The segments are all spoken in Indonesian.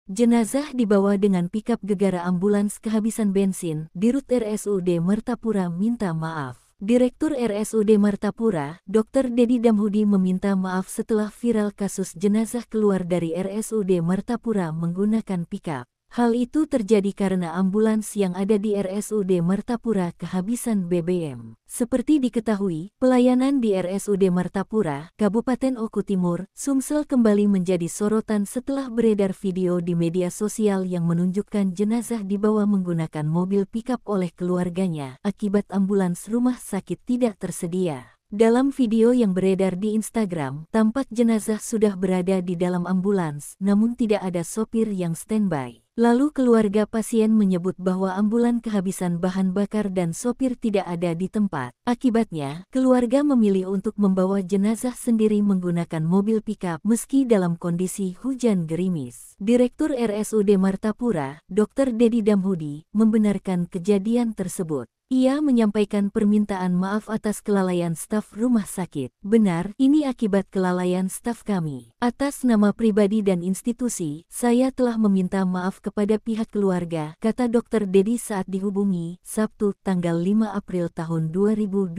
Jenazah dibawa dengan pikap gegara ambulans kehabisan bensin, Dirut RSUD Martapura minta maaf. Direktur RSUD Martapura, Dr. Dedi Damhudi meminta maaf setelah viral kasus jenazah keluar dari RSUD Martapura menggunakan pikap. Hal itu terjadi karena ambulans yang ada di RSUD Martapura kehabisan BBM. Seperti diketahui, pelayanan di RSUD Martapura, Kabupaten Oku Timur, Sumsel kembali menjadi sorotan setelah beredar video di media sosial yang menunjukkan jenazah dibawa menggunakan mobil pikap oleh keluarganya akibat ambulans rumah sakit tidak tersedia. Dalam video yang beredar di Instagram, tampak jenazah sudah berada di dalam ambulans, namun tidak ada sopir yang standby. Lalu keluarga pasien menyebut bahwa ambulan kehabisan bahan bakar dan sopir tidak ada di tempat. Akibatnya, keluarga memilih untuk membawa jenazah sendiri menggunakan mobil pikap meski dalam kondisi hujan gerimis. Direktur RSUD Martapura, Dr. Dedi Damhudi, membenarkan kejadian tersebut. Ia menyampaikan permintaan maaf atas kelalaian staf rumah sakit. Benar, ini akibat kelalaian staf kami. Atas nama pribadi dan institusi, saya telah meminta maaf kepada pihak keluarga, kata Dr. Dedi saat dihubungi, Sabtu, tanggal 5 April tahun 2025.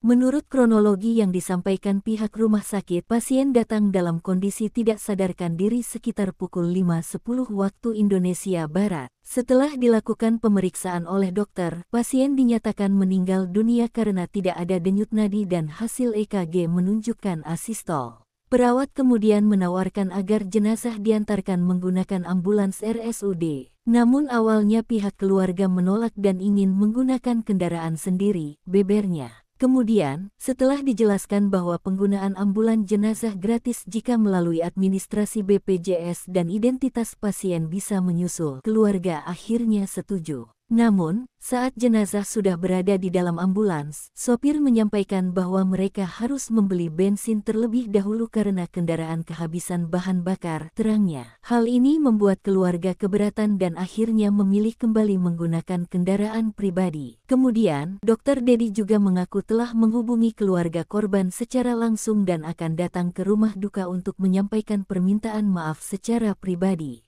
Menurut kronologi yang disampaikan pihak rumah sakit, pasien datang dalam kondisi tidak sadarkan diri sekitar pukul 5.10 waktu Indonesia Barat. Setelah dilakukan pemeriksaan oleh dokter, pasien dinyatakan meninggal dunia karena tidak ada denyut nadi dan hasil EKG menunjukkan asistol. Perawat kemudian menawarkan agar jenazah diantarkan menggunakan ambulans RSUD. Namun awalnya pihak keluarga menolak dan ingin menggunakan kendaraan sendiri, bebernya. Kemudian, setelah dijelaskan bahwa penggunaan ambulan jenazah gratis jika melalui administrasi BPJS dan identitas pasien bisa menyusul, keluarga akhirnya setuju. Namun, saat jenazah sudah berada di dalam ambulans, sopir menyampaikan bahwa mereka harus membeli bensin terlebih dahulu karena kendaraan kehabisan bahan bakar, terangnya. Hal ini membuat keluarga keberatan dan akhirnya memilih kembali menggunakan kendaraan pribadi. Kemudian, Dr. Dedi juga mengaku telah menghubungi keluarga korban secara langsung dan akan datang ke rumah duka untuk menyampaikan permintaan maaf secara pribadi.